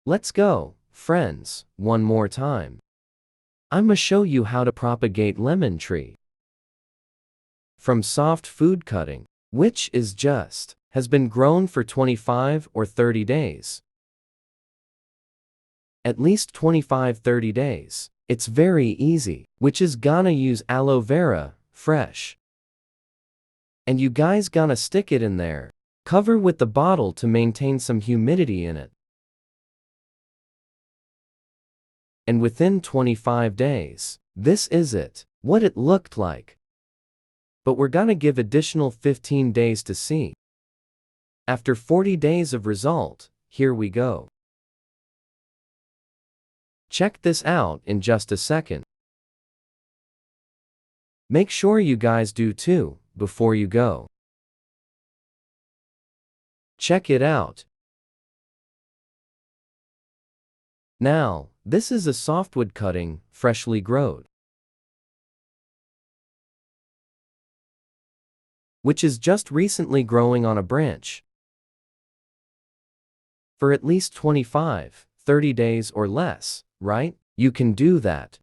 Let's go, friends, one more time. I'ma show you how to propagate lemon tree from soft food cutting, which is just, has been grown for 25 or 30 days. At least 25-30 days. It's very easy, which is gonna use aloe vera, fresh. And you guys gonna stick it in there. Cover with the bottle to maintain some humidity in it. And within 25 days, this is it, what it looked like. But we're gonna give additional 15 days to see. After 40 days of result, here we go. Check this out in just a second. Make sure you guys do too, before you go. Check it out. Now, this is a softwood cutting, freshly growed, which is just recently growing on a branch. For at least 25-30 days or less, right? You can do that.